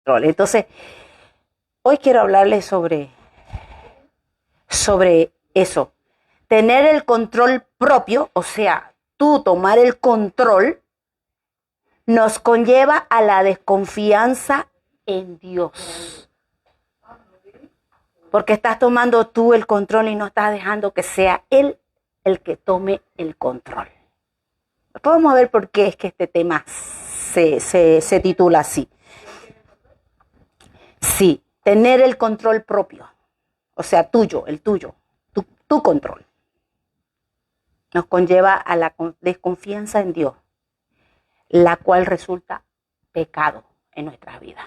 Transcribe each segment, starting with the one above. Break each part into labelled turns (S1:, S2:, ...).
S1: control. Entonces, hoy quiero hablarles sobre eso. Tener el control propio, o sea, tú tomar el control, nos conlleva a la desconfianza en Dios. Porque estás tomando tú el control y no estás dejando que sea Él el que tome el control. Vamos a ver por qué es que este tema se titula así. Sí, tener el control propio, o sea, tuyo, el tuyo, tu control, nos conlleva a la desconfianza en Dios, la cual resulta pecado en nuestras vidas.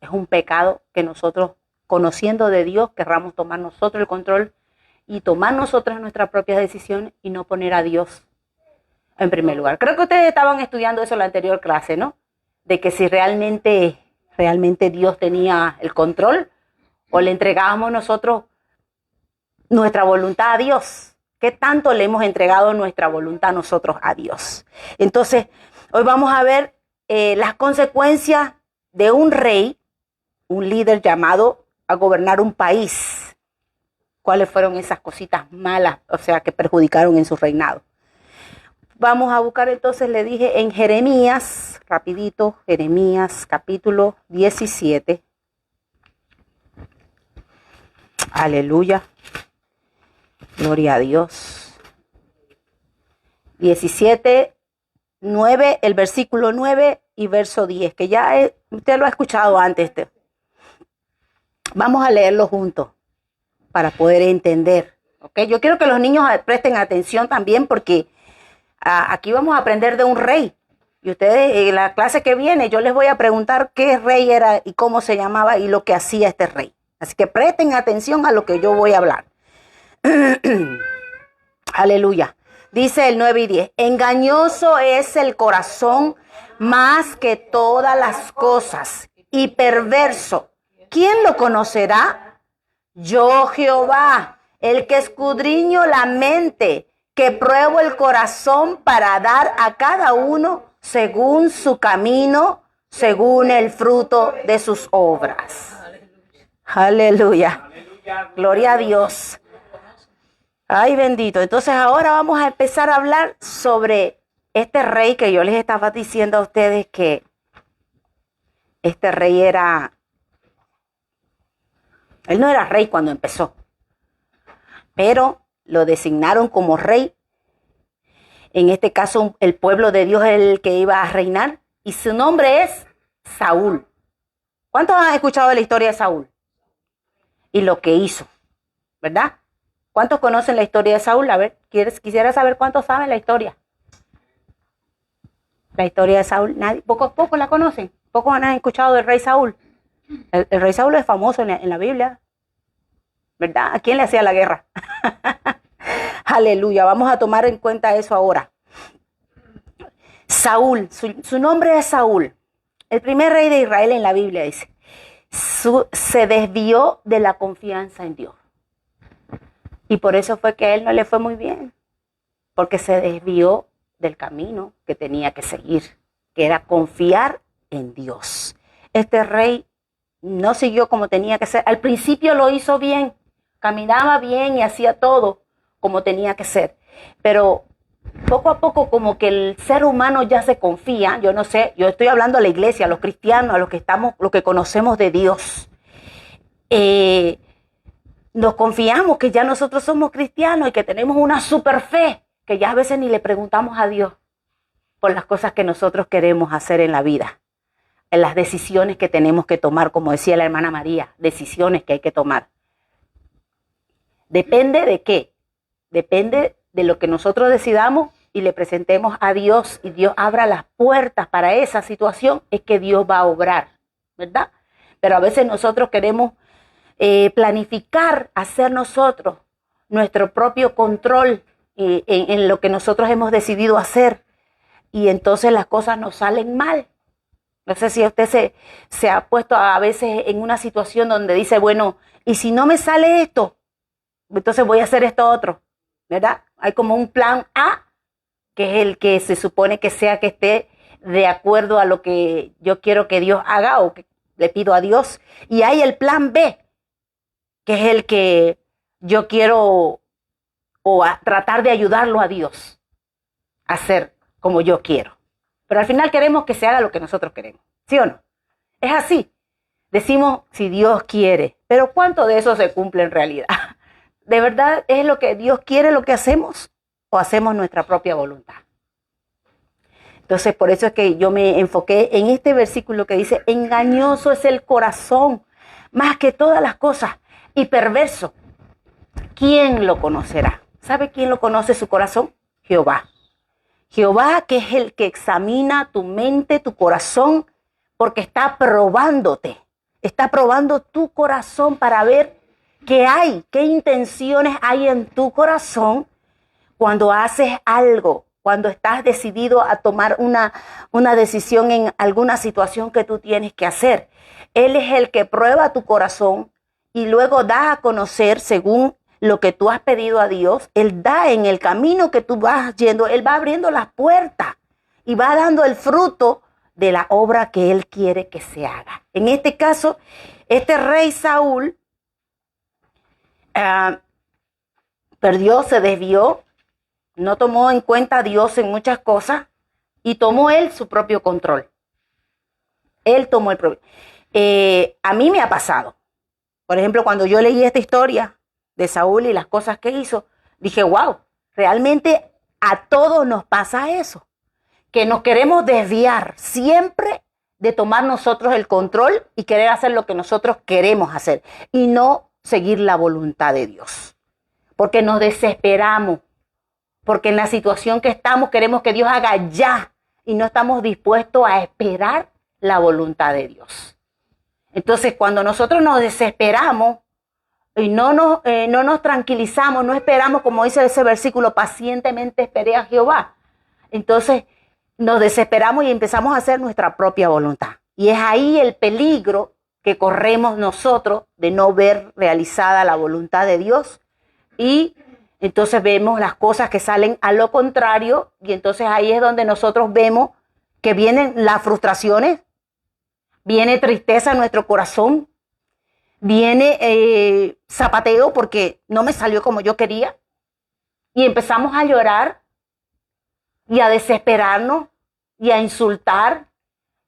S1: Es un pecado que nosotros, conociendo de Dios, querramos tomar nosotros el control y tomar nosotros nuestras propias decisiones y no poner a Dios en primer lugar. Creo que ustedes estaban estudiando eso en la anterior clase, ¿no? De que si realmente Dios tenía el control o le entregábamos nosotros nuestra voluntad a Dios. ¿Qué tanto le hemos entregado nuestra voluntad nosotros a Dios? Entonces, hoy vamos a ver las consecuencias de un rey, un líder llamado a gobernar un país. ¿Cuáles fueron esas cositas malas, o sea, que perjudicaron en su reinado? Vamos a buscar entonces, le dije, en Jeremías, rapidito, Jeremías capítulo 17. Aleluya. Gloria a Dios. 17, 9, el versículo 9 y verso 10, que ya usted lo ha escuchado antes. Vamos a leerlo juntos para poder entender. ¿Okay? Yo quiero que los niños presten atención también porque aquí vamos a aprender de un rey. Y ustedes, en la clase que viene, yo les voy a preguntar qué rey era y cómo se llamaba y lo que hacía este rey. Así que presten atención a lo que yo voy a hablar. Aleluya. Dice el 9 y 10. Engañoso es el corazón más que todas las cosas y perverso. ¿Quién lo conocerá? Yo, Jehová, el que escudriño la mente, que pruebo el corazón para dar a cada uno según su camino, según el fruto de sus obras. Aleluya. Gloria a Dios. Ay, bendito. Entonces ahora vamos a empezar a hablar sobre este rey que yo les estaba diciendo a ustedes que este rey él no era rey cuando empezó, pero lo designaron como rey. En este caso, el pueblo de Dios es el que iba a reinar y su nombre es Saúl. ¿Cuántos han escuchado la historia de Saúl? Y lo que hizo, ¿verdad? ¿Cuántos conocen la historia de Saúl? A ver, quisiera saber cuántos saben la historia. La historia de Saúl, nadie, pocos la conocen. Pocos han escuchado del rey Saúl. El rey Saúl es famoso en la Biblia, ¿verdad? ¿A quién le hacía la guerra? Aleluya, vamos a tomar en cuenta eso ahora. Saúl, su nombre es Saúl. El primer rey de Israel en la Biblia dice, se desvió de la confianza en Dios. Y por eso fue que a él no le fue muy bien, porque se desvió del camino que tenía que seguir, que era confiar en Dios. Este rey no siguió como tenía que ser. Al principio lo hizo bien, caminaba bien y hacía todo como tenía que ser. Pero poco a poco como que el ser humano ya se confía, yo no sé, yo estoy hablando a la iglesia, a los cristianos, a los que conocemos de Dios. Nos confiamos que ya nosotros somos cristianos y que tenemos una super fe, que ya a veces ni le preguntamos a Dios por las cosas que nosotros queremos hacer en la vida, en las decisiones que tenemos que tomar, como decía la hermana María, decisiones que hay que tomar. ¿Depende de qué? Depende de lo que nosotros decidamos y le presentemos a Dios y Dios abra las puertas para esa situación, es que Dios va a obrar, ¿verdad? Pero a veces nosotros queremos planificar, hacer nosotros nuestro propio control en lo que nosotros hemos decidido hacer y entonces las cosas nos salen mal. No sé si usted se ha puesto a veces en una situación donde dice, bueno, ¿y si no me sale esto? Entonces voy a hacer esto otro, ¿verdad? Hay como un plan A, que es el que se supone que esté de acuerdo a lo que yo quiero que Dios haga o que le pido a Dios. Y hay el plan B, que es el que yo quiero tratar de ayudarlo a Dios a hacer como yo quiero. Pero al final queremos que se haga lo que nosotros queremos, ¿sí o no? Es así. Decimos si Dios quiere, pero ¿cuánto de eso se cumple en realidad? ¿De verdad es lo que Dios quiere lo que hacemos o hacemos nuestra propia voluntad? Entonces, por eso es que yo me enfoqué en este versículo que dice, engañoso es el corazón, más que todas las cosas, y perverso. ¿Quién lo conocerá? ¿Sabe quién lo conoce su corazón? Jehová. Jehová, que es el que examina tu mente, tu corazón, porque está probándote. Está probando tu corazón para ver qué hay, qué intenciones hay en tu corazón cuando haces algo, cuando estás decidido a tomar una decisión en alguna situación que tú tienes que hacer. Él es el que prueba tu corazón y luego da a conocer según lo que tú has pedido a Dios. Él da en el camino que tú vas yendo, Él va abriendo las puertas y va dando el fruto de la obra que Él quiere que se haga. En este caso, este rey Saúl perdió, se desvió, no tomó en cuenta a Dios en muchas cosas y tomó él su propio control. Él tomó el propio. A mí me ha pasado. Por ejemplo, cuando yo leí esta historia de Saúl y las cosas que hizo, dije, wow, realmente a todos nos pasa eso, que nos queremos desviar siempre de tomar nosotros el control y querer hacer lo que nosotros queremos hacer y no seguir la voluntad de Dios. Porque nos desesperamos, porque en la situación que estamos queremos que Dios haga ya y no estamos dispuestos a esperar la voluntad de Dios. Entonces, cuando nosotros nos desesperamos y no nos tranquilizamos, no esperamos, como dice ese versículo, pacientemente esperé a Jehová. Entonces, nos desesperamos y empezamos a hacer nuestra propia voluntad. Y es ahí el peligro que corremos nosotros de no ver realizada la voluntad de Dios. Y entonces vemos las cosas que salen a lo contrario. Y entonces ahí es donde nosotros vemos que vienen las frustraciones, viene tristeza en nuestro corazón, viene zapateo porque no me salió como yo quería. Y empezamos a llorar y a desesperarnos y a insultar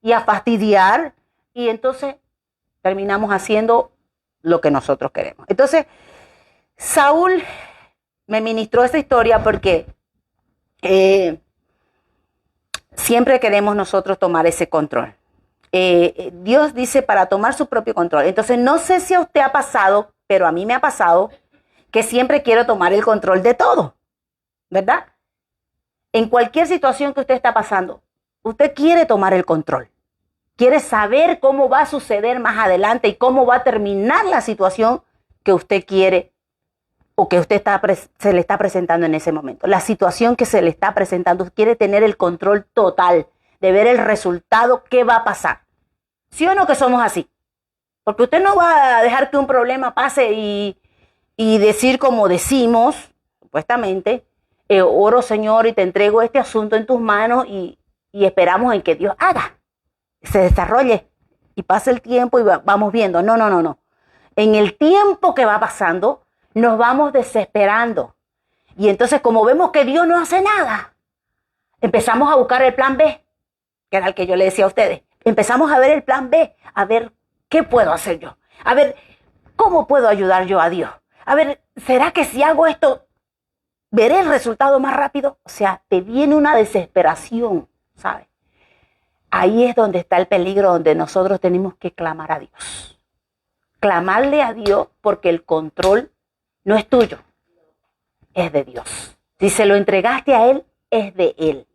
S1: y a fastidiar. Y entonces terminamos haciendo lo que nosotros queremos. Entonces, Saúl me ministró esta historia porque siempre queremos nosotros tomar ese control. Dios dice para tomar su propio control. Entonces, no sé si a usted ha pasado, pero a mí me ha pasado que siempre quiero tomar el control de todo, ¿verdad? En cualquier situación que usted está pasando, usted quiere tomar el control. Quiere saber cómo va a suceder más adelante y cómo va a terminar la situación que usted quiere o que usted se le está presentando en ese momento. La situación que se le está presentando, quiere tener el control total de ver el resultado, qué va a pasar. ¿Sí o no que somos así? Porque usted no va a dejar que un problema pase y decir como decimos, supuestamente, oro Señor y te entrego este asunto en tus manos y esperamos en que Dios haga, se desarrolle y pase el tiempo y vamos viendo. No. En el tiempo que va pasando, nos vamos desesperando. Y entonces, como vemos que Dios no hace nada, empezamos a buscar el plan B, que era el que yo le decía a ustedes. Empezamos a ver el plan B, a ver qué puedo hacer yo, a ver cómo puedo ayudar yo a Dios. A ver, ¿será que si hago esto, veré el resultado más rápido? O sea, te viene una desesperación, ¿sabes? Ahí es donde está el peligro, donde nosotros tenemos que clamar a Dios. Clamarle a Dios porque el control no es tuyo, es de Dios. Si se lo entregaste a Él, es de Él.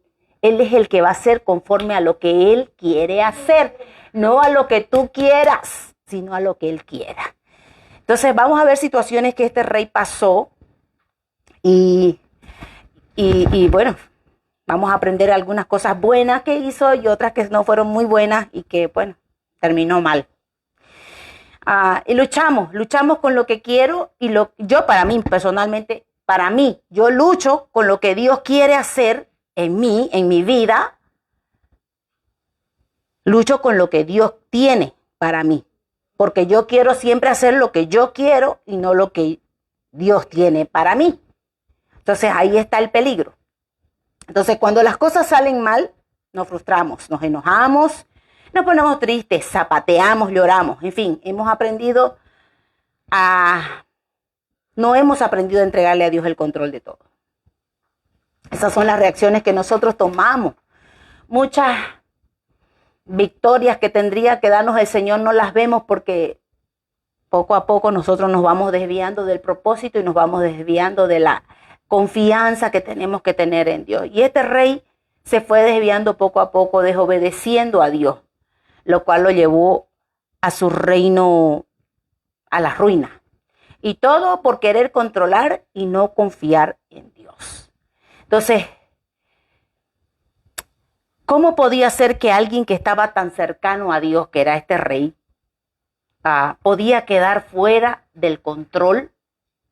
S1: Él es el que va a hacer conforme a lo que Él quiere hacer, no a lo que tú quieras, sino a lo que Él quiera. Entonces vamos a ver situaciones que este rey pasó y bueno, vamos a aprender algunas cosas buenas que hizo y otras que no fueron muy buenas y que, bueno, terminó mal. Y luchamos con lo que quiero y yo para mí personalmente, yo lucho con lo que Dios quiere hacer en mí, en mi vida. Lucho con lo que Dios tiene para mí. Porque yo quiero siempre hacer lo que yo quiero y no lo que Dios tiene para mí. Entonces ahí está el peligro. Entonces cuando las cosas salen mal, nos frustramos, nos enojamos, nos ponemos tristes, zapateamos, lloramos. En fin, no hemos aprendido a entregarle a Dios el control de todo. Esas son las reacciones que nosotros tomamos. Muchas victorias que tendría que darnos el Señor no las vemos porque poco a poco nosotros nos vamos desviando del propósito y nos vamos desviando de la confianza que tenemos que tener en Dios. Y este rey se fue desviando poco a poco, desobedeciendo a Dios, lo cual lo llevó a su reino a la ruina. Y todo por querer controlar y no confiar en Dios. Entonces, ¿cómo podía ser que alguien que estaba tan cercano a Dios, que era este rey, podía quedar fuera del control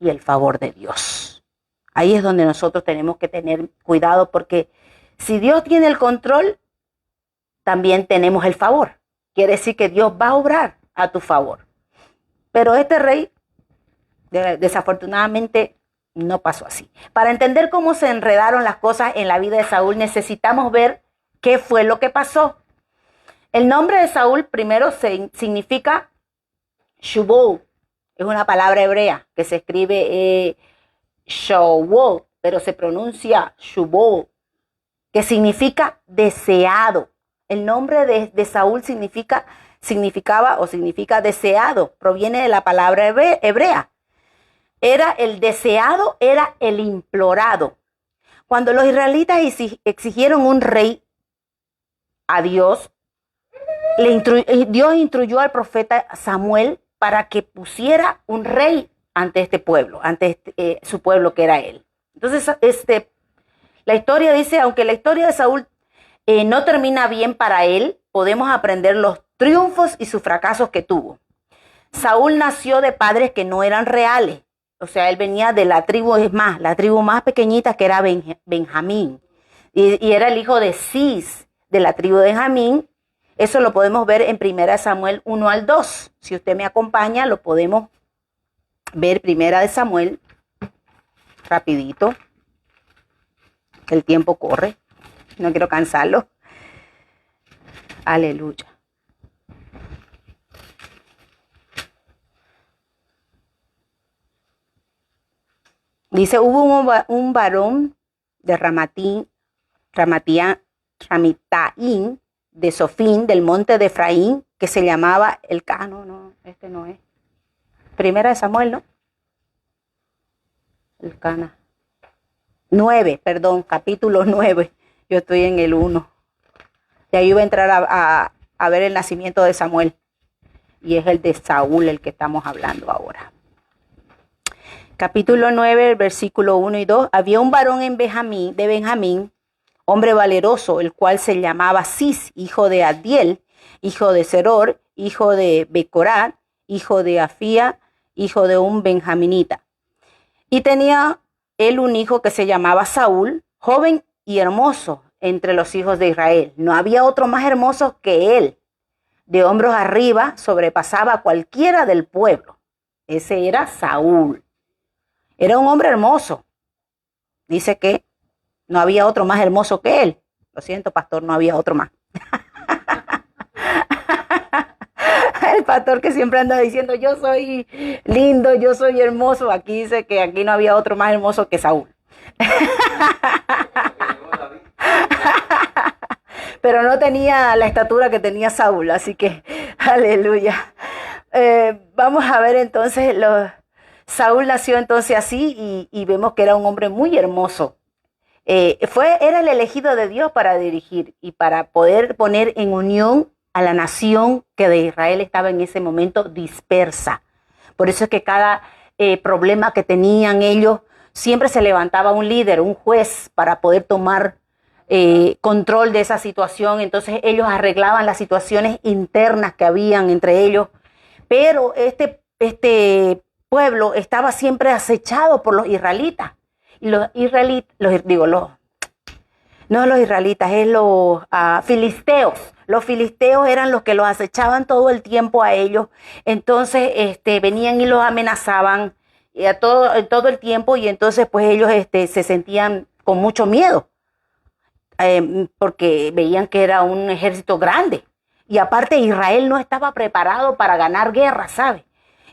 S1: y el favor de Dios? Ahí es donde nosotros tenemos que tener cuidado, porque si Dios tiene el control, también tenemos el favor. Quiere decir que Dios va a obrar a tu favor. Pero este rey, desafortunadamente, no pasó así. Para entender cómo se enredaron las cosas en la vida de Saúl, necesitamos ver qué fue lo que pasó. El nombre de Saúl primero significa Shubol. Es una palabra hebrea que se escribe Shaul, pero se pronuncia Shubol, que significa deseado. El nombre de Saúl significa deseado. Proviene de la palabra hebrea. Era el deseado, era el implorado. Cuando los israelitas exigieron un rey a Dios, Dios instruyó al profeta Samuel para que pusiera un rey ante este pueblo, ante su pueblo que era él. Entonces, la historia dice, aunque la historia de Saúl no termina bien para él, podemos aprender los triunfos y sus fracasos que tuvo. Saúl nació de padres que no eran reales. O sea, él venía de la tribu más pequeñita, que era Benjamín. Y era el hijo de Cis, de la tribu de Benjamín. Eso lo podemos ver en 1 Samuel 1 al 2. Si usted me acompaña, lo podemos ver 1 Samuel, rapidito. El tiempo corre. No quiero cansarlo. Aleluya. Dice, hubo un varón de Ramataim, de Sofín, del monte de Efraín, que se llamaba Elcano. No, este no es. 1 Samuel, ¿no? Elcana. 9, perdón, capítulo 9. Yo estoy en el 1. Y ahí voy a entrar a ver el nacimiento de Samuel. Y es el de Saúl el que estamos hablando ahora. Capítulo 9, versículo 1 y 2. Había un varón de Benjamín, hombre valeroso, el cual se llamaba Cis, hijo de Adiel, hijo de Seror, hijo de Becorat, hijo de Afía, hijo de un benjaminita. Y tenía él un hijo que se llamaba Saúl, joven y hermoso entre los hijos de Israel. No había otro más hermoso que él. De hombros arriba sobrepasaba a cualquiera del pueblo. Ese era Saúl. Era un hombre hermoso. Dice que no había otro más hermoso que él. Lo siento, pastor, no había otro más. El pastor que siempre anda diciendo, yo soy lindo, yo soy hermoso. Aquí dice que aquí no había otro más hermoso que Saúl. Pero no tenía la estatura que tenía Saúl, así que, aleluya. Vamos a ver entonces, Saúl nació entonces así y vemos que era un hombre muy hermoso. Era el elegido de Dios para dirigir y para poder poner en unión a la nación que de Israel estaba en ese momento dispersa. Por eso es que cada problema que tenían ellos, siempre se levantaba un líder, un juez, para poder tomar control de esa situación. Entonces ellos arreglaban las situaciones internas que habían entre ellos. Pero este pueblo estaba siempre acechado por los israelitas. Y los israelitas, los filisteos. Los filisteos eran los que los acechaban todo el tiempo a ellos. Entonces venían y los amenazaban todo el tiempo, y entonces pues ellos se sentían con mucho miedo, porque veían que era un ejército grande. Y aparte Israel no estaba preparado para ganar guerra, ¿sabes?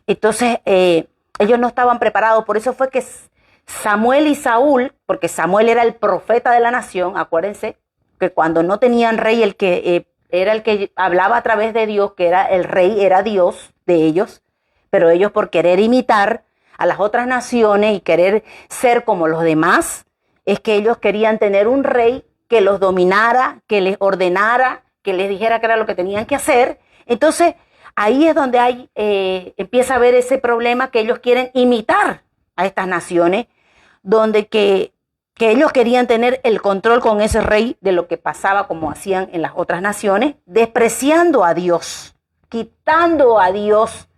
S1: Entonces ellos no estaban preparados. Por eso fue que Samuel y Saúl, porque Samuel era el profeta de la nación, acuérdense que cuando no tenían rey, el que era el que hablaba a través de Dios, que era el rey, era Dios de ellos, pero ellos por querer imitar a las otras naciones y querer ser como los demás, es que ellos querían tener un rey que los dominara, que les ordenara, que les dijera qué era lo que tenían que hacer. Entonces ahí es donde empieza a haber ese problema, que ellos quieren imitar a estas naciones, donde que ellos querían tener el control con ese rey de lo que pasaba, como hacían en las otras naciones, despreciando a Dios, quitando a Dios,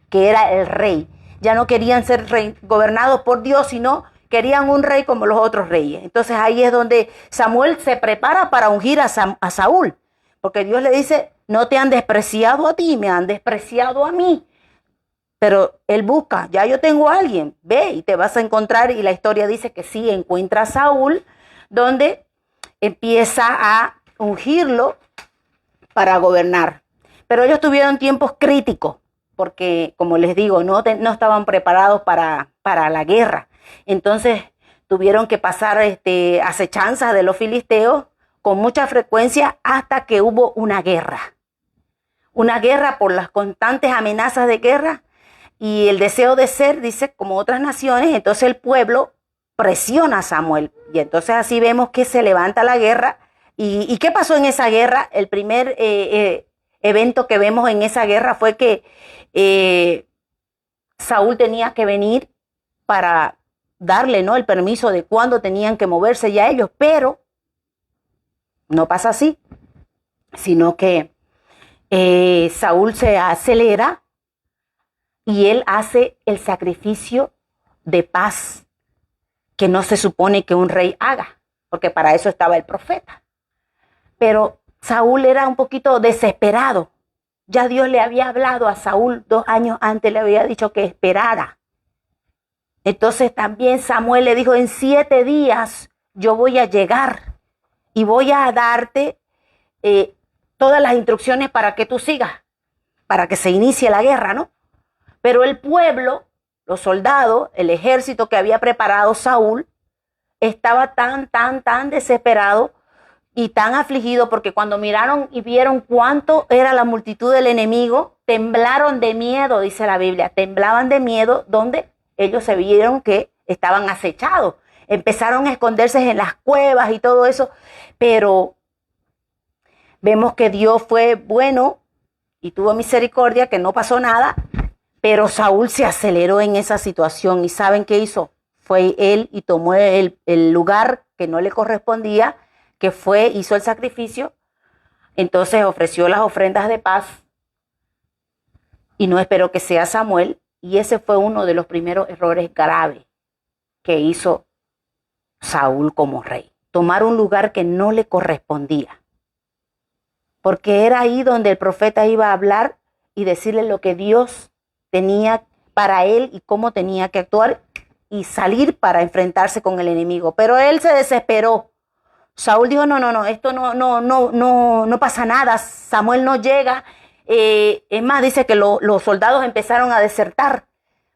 S1: que era el rey. Ya no querían ser gobernados por Dios, sino querían un rey como los otros reyes. Entonces ahí es donde Samuel se prepara para ungir a Saúl, porque Dios le dice: no te han despreciado a ti, me han despreciado a mí. Pero él busca: ya yo tengo a alguien, ve y te vas a encontrar. Y la historia dice que sí, encuentra a Saúl, donde empieza a ungirlo para gobernar. Pero ellos tuvieron tiempos críticos, porque como les digo, no estaban preparados para la guerra. Entonces tuvieron que pasar acechanzas de los filisteos con mucha frecuencia, hasta que hubo una guerra. Una guerra por las constantes amenazas de guerra y el deseo de ser, dice, como otras naciones. Entonces el pueblo presiona a Samuel, y entonces así vemos que se levanta la guerra. ¿Y qué pasó en esa guerra? El primer evento que vemos en esa guerra fue que Saúl tenía que venir para darle, ¿no?, el permiso de cuándo tenían que moverse ya ellos, pero no pasa así, sino que Saúl se acelera y él hace el sacrificio de paz que no se supone que un rey haga, porque para eso estaba el profeta. Pero Saúl era un poquito desesperado. Ya Dios le había hablado a Saúl 2 años antes, le había dicho que esperara. Entonces también Samuel le dijo: en 7 días yo voy a llegar y voy a darte todas las instrucciones para que tú sigas, para que se inicie la guerra, ¿no? Pero el pueblo, los soldados, el ejército que había preparado Saúl, estaba tan desesperado y tan afligido, porque cuando miraron y vieron cuánto era la multitud del enemigo, temblaron de miedo, dice la Biblia, temblaban de miedo, donde ellos se vieron que estaban acechados. Empezaron a esconderse en las cuevas y todo eso, pero vemos que Dios fue bueno y tuvo misericordia, que no pasó nada, pero Saúl se aceleró en esa situación. ¿Y saben qué hizo? Fue él y tomó el lugar que no le correspondía, que hizo el sacrificio. Entonces ofreció las ofrendas de paz y no esperó que sea Samuel. Y ese fue uno de los primeros errores graves que hizo Saúl como rey. Tomar un lugar que no le correspondía. Porque era ahí donde el profeta iba a hablar y decirle lo que Dios tenía para él y cómo tenía que actuar y salir para enfrentarse con el enemigo. Pero él se desesperó. Saúl dijo: no, esto no pasa nada, Samuel no llega. Es más, dice que los soldados empezaron a desertar.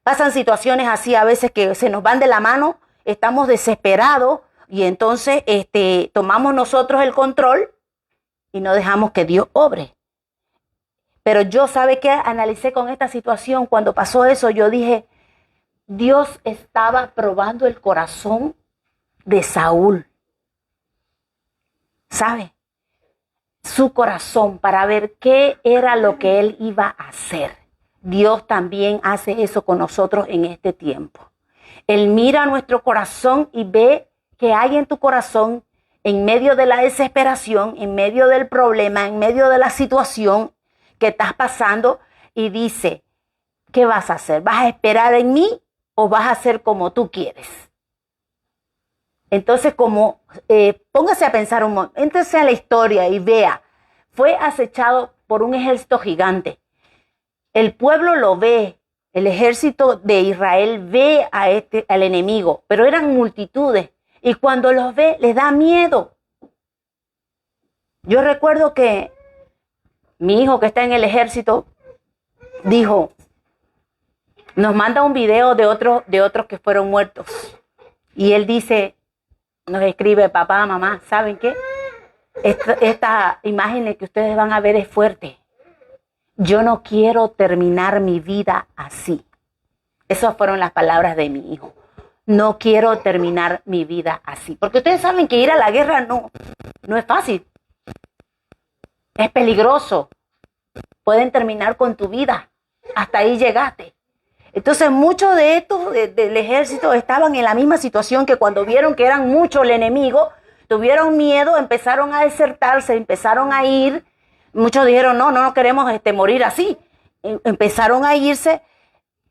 S1: Pasan situaciones así a veces que se nos van de la mano, estamos desesperados y entonces tomamos nosotros el control y no dejamos que Dios obre. Pero yo, ¿sabe qué? Analicé con esta situación. Cuando pasó eso, yo dije: Dios estaba probando el corazón de Saúl. ¿Sabe? Su corazón, para ver qué era lo que él iba a hacer. Dios también hace eso con nosotros en este tiempo. Él mira nuestro corazón y ve qué hay en tu corazón en medio de la desesperación, en medio del problema, en medio de la situación que estás pasando, y dice: ¿qué vas a hacer? ¿Vas a esperar en mí o vas a hacer como tú quieres? Entonces, póngase a pensar un momento, entrese a la historia y vea, fue acechado por un ejército gigante. El pueblo lo ve, el ejército de Israel ve al enemigo, pero eran multitudes. Y cuando los ve, les da miedo. Yo recuerdo que mi hijo que está en el ejército dijo, nos manda un video de otros que fueron muertos. Y él dice, nos escribe, papá, mamá, ¿saben qué? Esta imagen que ustedes van a ver es fuerte. Yo no quiero terminar mi vida así. Esas fueron las palabras de mi hijo. No quiero terminar mi vida así. Porque ustedes saben que ir a la guerra no es fácil. Es peligroso. Pueden terminar con tu vida. Hasta ahí llegaste. Entonces muchos de estos del ejército estaban en la misma situación, que cuando vieron que eran muchos el enemigo, tuvieron miedo, empezaron a desertarse, empezaron a ir. Muchos dijeron, no queremos morir así. Empezaron a irse.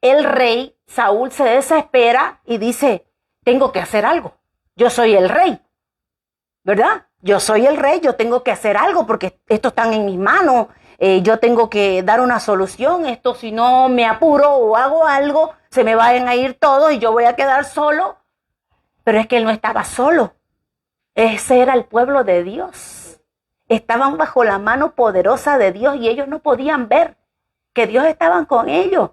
S1: El rey Saúl se desespera y dice, tengo que hacer algo. Yo soy el rey, ¿verdad? Yo soy el rey, yo tengo que hacer algo porque esto está en mis manos. Yo tengo que dar una solución. Esto, si no me apuro o hago algo, se me van a ir todos y yo voy a quedar solo. Pero es que él no estaba solo. Ese era el pueblo de Dios. Estaban bajo la mano poderosa de Dios y ellos no podían ver que Dios estaba con ellos.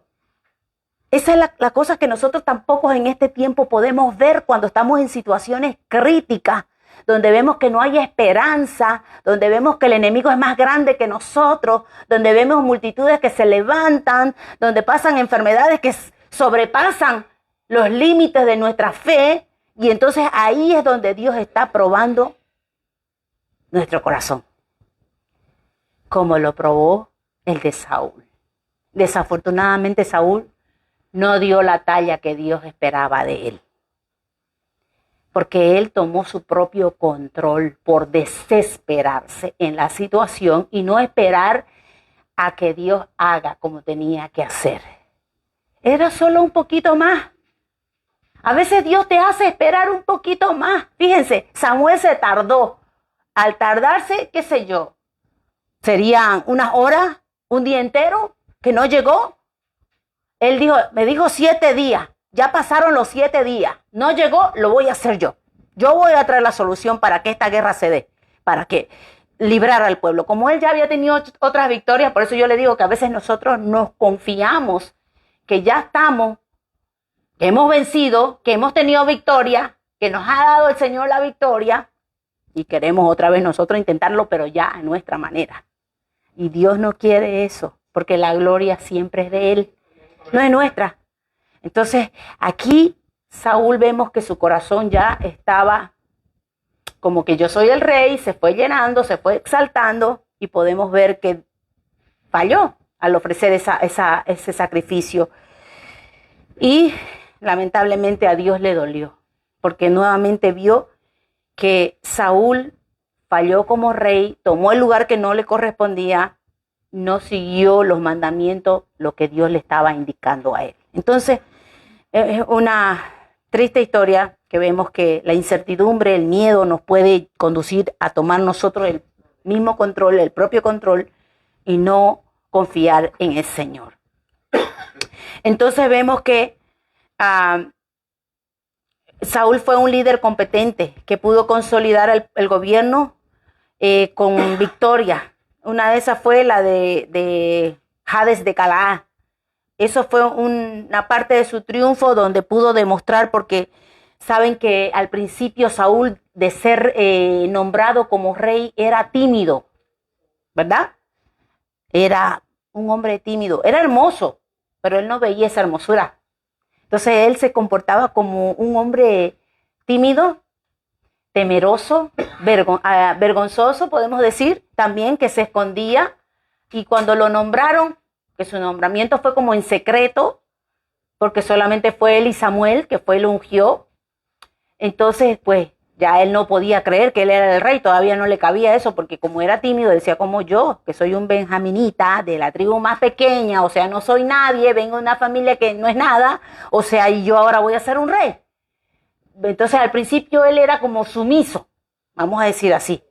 S1: Esa es la cosa que nosotros tampoco en este tiempo podemos ver cuando estamos en situaciones críticas, donde vemos que no hay esperanza, donde vemos que el enemigo es más grande que nosotros, donde vemos multitudes que se levantan, donde pasan enfermedades que sobrepasan los límites de nuestra fe. Y entonces ahí es donde Dios está probando nuestro corazón, como lo probó el de Saúl. Desafortunadamente Saúl no dio la talla que Dios esperaba de él, porque él tomó su propio control por desesperarse en la situación y no esperar a que Dios haga como tenía que hacer. Era solo un poquito más. A veces Dios te hace esperar un poquito más. Fíjense, Samuel se tardó. Al tardarse, qué sé yo, serían unas horas, un día entero, que no llegó. Él dijo, me dijo 7 días. Ya pasaron los 7 días. No llegó, lo voy a hacer yo. Yo voy a traer la solución para que esta guerra se dé, para que librar al pueblo. Como él ya había tenido otras victorias, por eso yo le digo que a veces nosotros nos confiamos que ya estamos, que hemos vencido, que hemos tenido victoria, que nos ha dado el Señor la victoria y queremos otra vez nosotros intentarlo, pero ya a nuestra manera. Y Dios no quiere eso, porque la gloria siempre es de Él, no es nuestra. Entonces, aquí Saúl vemos que su corazón ya estaba como que yo soy el rey, se fue llenando, se fue exaltando y podemos ver que falló al ofrecer ese sacrificio. Y lamentablemente a Dios le dolió, porque nuevamente vio que Saúl falló como rey, tomó el lugar que no le correspondía, no siguió los mandamientos, lo que Dios le estaba indicando a él. Entonces, es una triste historia que vemos que la incertidumbre, el miedo nos puede conducir a tomar nosotros el mismo control, el propio control, y no confiar en el Señor. Entonces vemos que Saúl fue un líder competente que pudo consolidar el gobierno con victoria. Una de esas fue la de Jabes de Galaad. Eso fue una parte de su triunfo donde pudo demostrar, porque saben que al principio Saúl, de ser nombrado como rey, era tímido, ¿verdad? Era un hombre tímido, era hermoso, pero él no veía esa hermosura. Entonces él se comportaba como un hombre tímido, temeroso, vergonzoso, podemos decir, también, que se escondía. Y cuando lo nombraron, que su nombramiento fue como en secreto, porque solamente fue él y Samuel, que fue, lo ungió. Entonces, pues, ya él no podía creer que él era el rey, todavía no le cabía eso, porque como era tímido, decía, como yo, que soy un benjaminita de la tribu más pequeña, o sea, no soy nadie, vengo de una familia que no es nada, o sea, y yo ahora voy a ser un rey. Entonces, al principio él era como sumiso, vamos a decir así.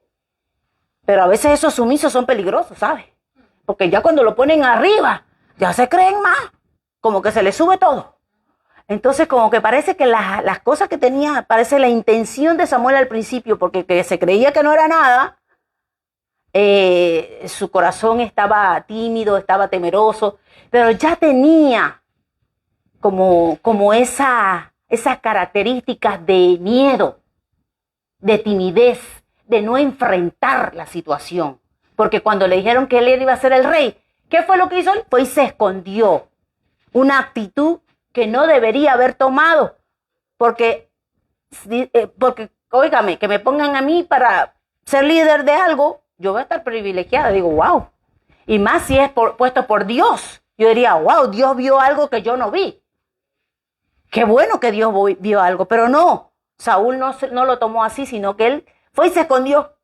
S1: Pero a veces esos sumisos son peligrosos, ¿sabes? Porque ya cuando lo ponen arriba, ya se creen más, como que se les sube todo. Entonces como que parece que las cosas que tenía, parece la intención de Samuel al principio, porque que se creía que no era nada, su corazón estaba tímido, estaba temeroso, pero ya tenía como esas características de miedo, de timidez, de no enfrentar la situación. Porque cuando le dijeron que él iba a ser el rey, ¿qué fue lo que hizo él? Pues se escondió. Una actitud que no debería haber tomado. Porque, óigame, que me pongan a mí para ser líder de algo, yo voy a estar privilegiada. Digo, wow. Y más si es puesto por Dios. Yo diría, wow, Dios vio algo que yo no vi. Qué bueno que Dios vio algo, pero no. Saúl no lo tomó así, sino que él fue y se escondió.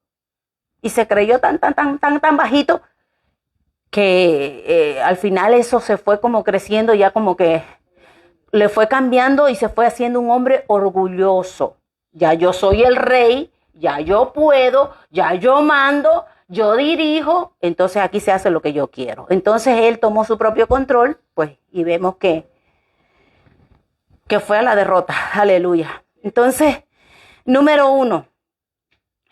S1: Y se creyó tan bajito que al final eso se fue como creciendo, ya como que le fue cambiando y se fue haciendo un hombre orgulloso. Ya yo soy el rey, ya yo puedo, ya yo mando, yo dirijo, entonces aquí se hace lo que yo quiero. Entonces él tomó su propio control, pues, y vemos que fue a la derrota. Aleluya. Entonces, número 1.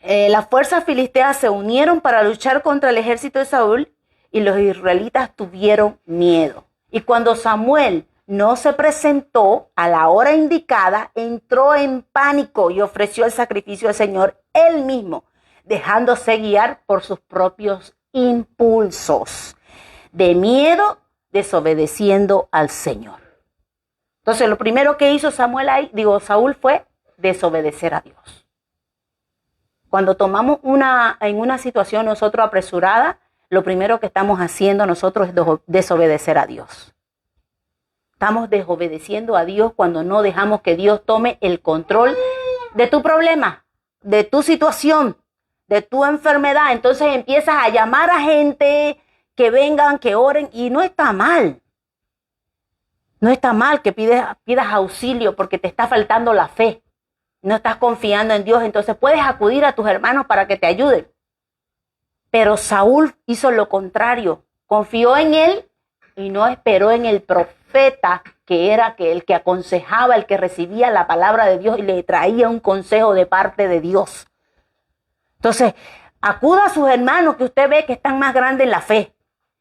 S1: Las fuerzas filisteas se unieron para luchar contra el ejército de Saúl y los israelitas tuvieron miedo. Y cuando Samuel no se presentó a la hora indicada, entró en pánico y ofreció el sacrificio al Señor él mismo, dejándose guiar por sus propios impulsos de miedo, desobedeciendo al Señor. Entonces, lo primero que hizo Saúl fue desobedecer a Dios. Cuando tomamos en una situación nosotros apresurada, lo primero que estamos haciendo nosotros es desobedecer a Dios. Estamos desobedeciendo a Dios cuando no dejamos que Dios tome el control de tu problema, de tu situación, de tu enfermedad. Entonces empiezas a llamar a gente que vengan, que oren, y no está mal. No está mal que pidas auxilio porque te está faltando la fe. No estás confiando en Dios, entonces puedes acudir a tus hermanos para que te ayuden. Pero Saúl hizo lo contrario. Confió en él y no esperó en el profeta, que era el que aconsejaba, el que recibía la palabra de Dios y le traía un consejo de parte de Dios. Entonces, acuda a sus hermanos que usted ve que están más grandes en la fe.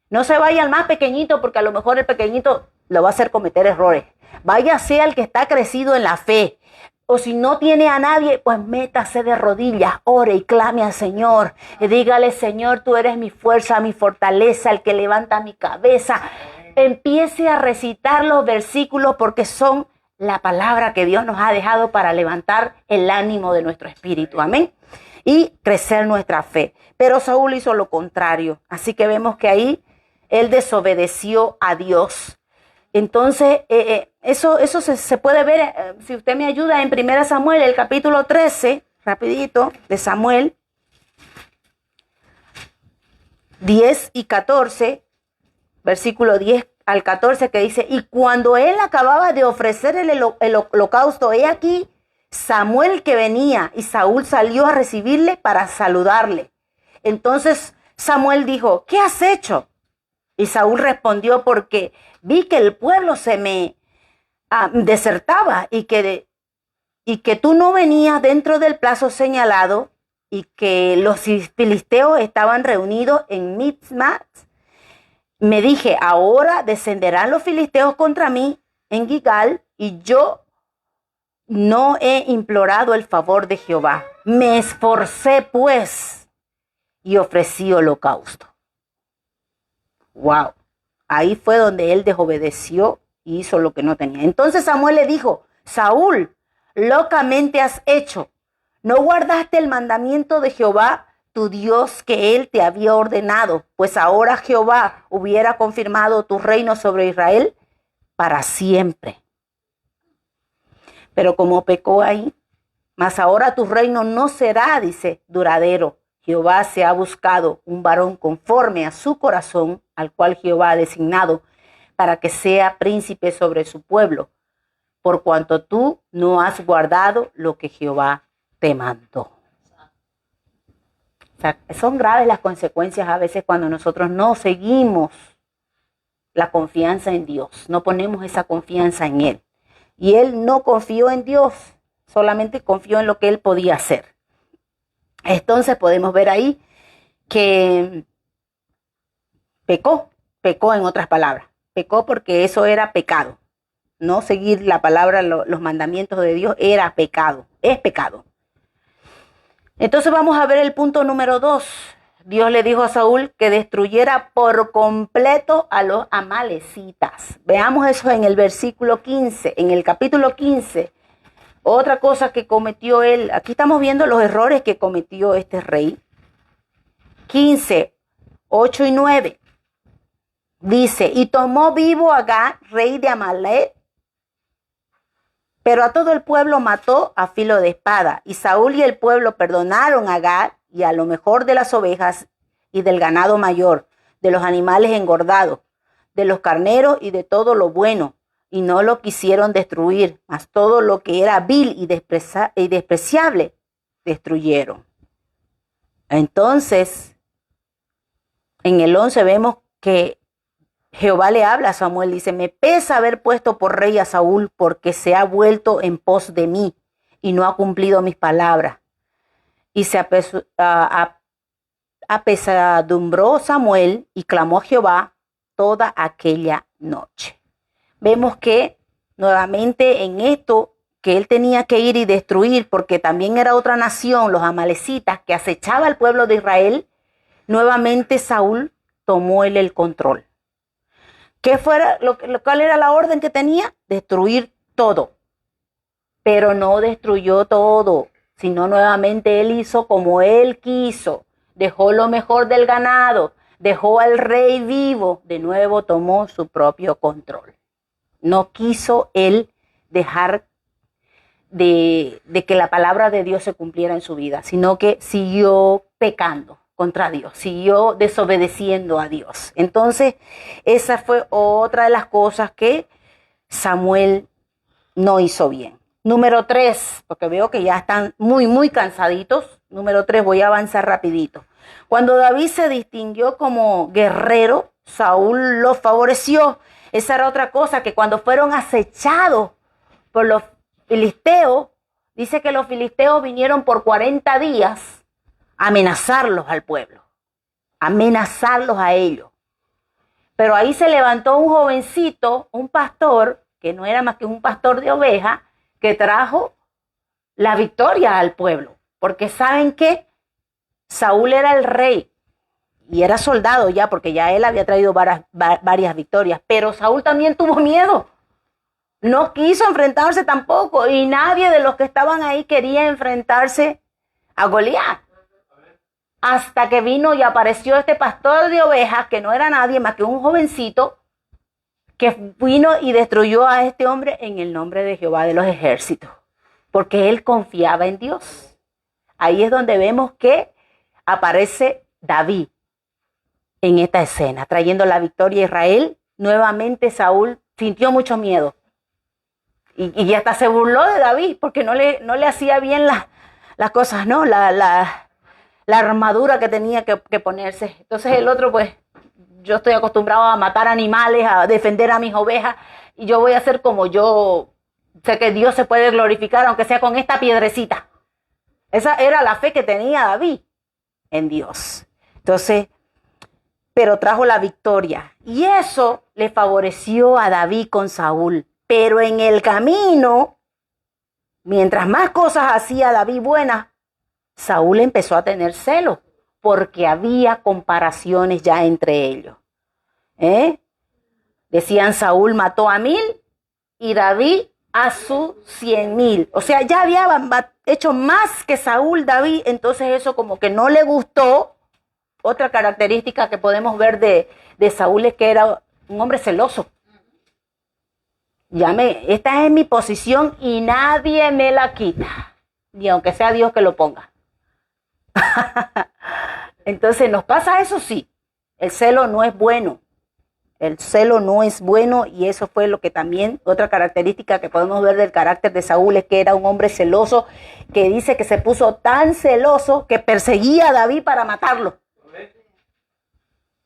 S1: No se vaya al más pequeñito, porque a lo mejor el pequeñito lo va a hacer cometer errores. Váyase al que está crecido en la fe. O si no tiene a nadie, pues métase de rodillas, ore y clame al Señor. Y dígale, Señor, tú eres mi fuerza, mi fortaleza, el que levanta mi cabeza. Empiece a recitar los versículos porque son la palabra que Dios nos ha dejado para levantar el ánimo de nuestro espíritu. Amén. Y crecer nuestra fe. Pero Saúl hizo lo contrario. Así que vemos que ahí él desobedeció a Dios. Entonces, eso se puede ver, si usted me ayuda, en 1 Samuel, el capítulo 13, rapidito, de Samuel, 10 y 14, versículo 10 al 14, que dice, y cuando él acababa de ofrecer el holocausto, he aquí Samuel que venía, y Saúl salió a recibirle para saludarle. Entonces Samuel dijo, ¿qué has hecho? Y Saúl respondió, porque vi que el pueblo se me desertaba y que tú no venías dentro del plazo señalado y que los filisteos estaban reunidos en Mitzmat. Me dije, ahora descenderán los filisteos contra mí en Gilgal y yo no he implorado el favor de Jehová. Me esforcé pues y ofrecí holocausto. Wow. Ahí fue donde él desobedeció y hizo lo que no tenía. Entonces Samuel le dijo, Saúl, locamente has hecho. ¿No guardaste el mandamiento de Jehová, tu Dios, que él te había ordenado? Pues ahora Jehová hubiera confirmado tu reino sobre Israel para siempre. Pero como pecó ahí, mas ahora tu reino no será, dice, duradero. Jehová se ha buscado un varón conforme a su corazón, al cual Jehová ha designado para que sea príncipe sobre su pueblo, por cuanto tú no has guardado lo que Jehová te mandó. sea, son graves las consecuencias a veces cuando nosotros no seguimos la confianza en Dios, no ponemos esa confianza en Él. Y él no confió en Dios, solamente confió en lo que él podía hacer. Entonces podemos ver ahí que pecó en otras palabras. Pecó porque eso era pecado. No seguir la palabra, los mandamientos de Dios era pecado, es pecado. Entonces vamos a ver el punto número 2. Dios le dijo a Saúl que destruyera por completo a los amalecitas. Veamos eso en el versículo 15, en el capítulo 15. Otra cosa que cometió él, aquí estamos viendo los errores que cometió este rey. 15, 8 y 9. Dice, y tomó vivo a Agag, rey de Amalec, pero a todo el pueblo mató a filo de espada. Y Saúl y el pueblo perdonaron a Agag y a lo mejor de las ovejas y del ganado mayor, de los animales engordados, de los carneros y de todo lo bueno, y no lo quisieron destruir, mas todo lo que era vil y despreciable destruyeron. Entonces, en el 11 vemos que Jehová le habla a Samuel, dice, me pesa haber puesto por rey a Saúl, porque se ha vuelto en pos de mí y no ha cumplido mis palabras. Y se apesadumbró Samuel y clamó a Jehová toda aquella noche. Vemos que nuevamente en esto que él tenía que ir y destruir, porque también era otra nación, los amalecitas, que acechaba al pueblo de Israel, nuevamente Saúl tomó él el control. ¿Cuál era la orden que tenía? Destruir todo. Pero no destruyó todo, sino nuevamente él hizo como él quiso. Dejó lo mejor del ganado, dejó al rey vivo, de nuevo tomó su propio control. No quiso él dejar de que la palabra de Dios se cumpliera en su vida, sino que siguió pecando contra Dios, siguió desobedeciendo a Dios. Entonces, esa fue otra de las cosas que Samuel no hizo bien. Número 3, porque veo que ya están muy cansaditos. Número 3, voy a avanzar rapidito. Cuando David se distinguió como guerrero, Saúl lo favoreció. Esa era otra cosa, que cuando fueron acechados por los filisteos, dice que los filisteos vinieron por 40 días a amenazarlos al pueblo, amenazarlos a ellos. Pero ahí se levantó un jovencito, un pastor, que no era más que un pastor de ovejas, que trajo la victoria al pueblo. Porque ¿saben qué? Saúl era el rey y era soldado ya, porque ya él había traído varias victorias. Pero Saúl también tuvo miedo. No quiso enfrentarse tampoco. Y nadie de los que estaban ahí quería enfrentarse a Goliat. Hasta que vino y apareció este pastor de ovejas, que no era nadie más que un jovencito, que vino y destruyó a este hombre en el nombre de Jehová de los ejércitos, porque él confiaba en Dios. Ahí es donde vemos que aparece David en esta escena, trayendo la victoria a Israel. Nuevamente Saúl sintió mucho miedo y hasta se burló de David, porque no le hacía bien las cosas, ¿no? La armadura que tenía que ponerse. Entonces el otro, pues, yo estoy acostumbrado a matar animales, a defender a mis ovejas, y yo voy a hacer como yo sé que Dios se puede glorificar, aunque sea con esta piedrecita. Esa era la fe que tenía David en Dios. Entonces, pero trajo la victoria. Y eso le favoreció a David con Saúl. Pero en el camino, mientras más cosas hacía David buenas, Saúl empezó a tener celos, porque había comparaciones ya entre ellos. Decían, Saúl mató a 1000 y David a sus 100,000. O sea, ya había hecho más que Saúl, David. Entonces eso como que no le gustó. Otra característica que podemos ver de Saúl es que era un hombre celoso. Esta es mi posición y nadie me la quita, ni aunque sea Dios que lo ponga. Entonces nos pasa eso, sí. El celo no es bueno. El celo no es bueno y eso fue lo que también, otra característica que podemos ver del carácter de Saúl es que era un hombre celoso, que dice que se puso tan celoso que perseguía a David para matarlo.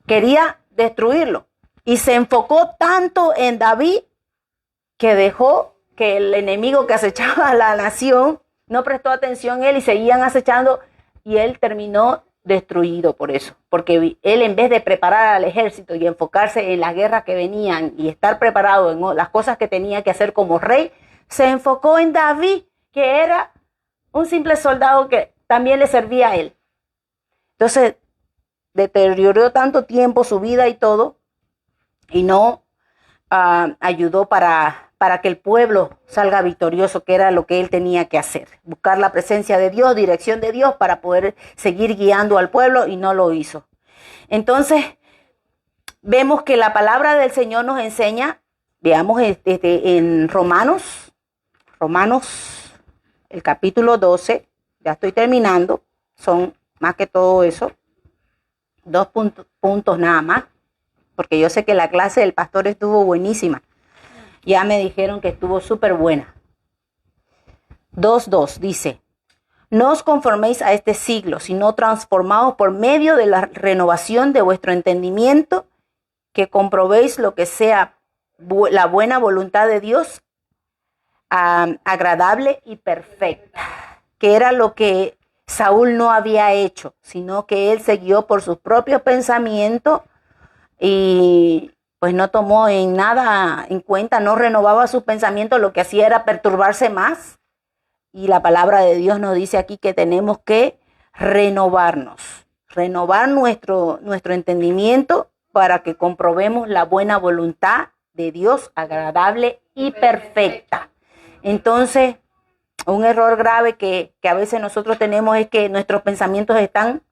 S1: Quería destruirlo y se enfocó tanto en David que dejó que el enemigo que acechaba a la nación no prestó atención a él y seguían acechando y él terminó destruido por eso, porque él en vez de preparar al ejército y enfocarse en las guerras que venían y estar preparado en las cosas que tenía que hacer como rey, se enfocó en David, que era un simple soldado que también le servía a él. Entonces deterioró tanto tiempo su vida y todo y no ayudó para que el pueblo salga victorioso, que era lo que él tenía que hacer. Buscar la presencia de Dios, dirección de Dios para poder seguir guiando al pueblo y no lo hizo. Entonces, vemos que la palabra del Señor nos enseña, veamos en Romanos, el capítulo 12, ya estoy terminando, son más que todo eso, 2 puntos nada más, porque yo sé que la clase del pastor estuvo buenísima. Ya me dijeron que estuvo súper buena. 2:2 dice, no os conforméis a este siglo, sino transformaos por medio de la renovación de vuestro entendimiento, que comprobéis lo que sea la buena voluntad de Dios, agradable y perfecta. Que era lo que Saúl no había hecho, sino que él se guió por sus propios pensamientos y pues no tomó en nada en cuenta, no renovaba sus pensamientos, lo que hacía era perturbarse más. Y la palabra de Dios nos dice aquí que tenemos que renovarnos, renovar nuestro entendimiento para que comprobemos la buena voluntad de Dios, agradable y perfecta. Entonces, un error grave que a veces nosotros tenemos es que nuestros pensamientos están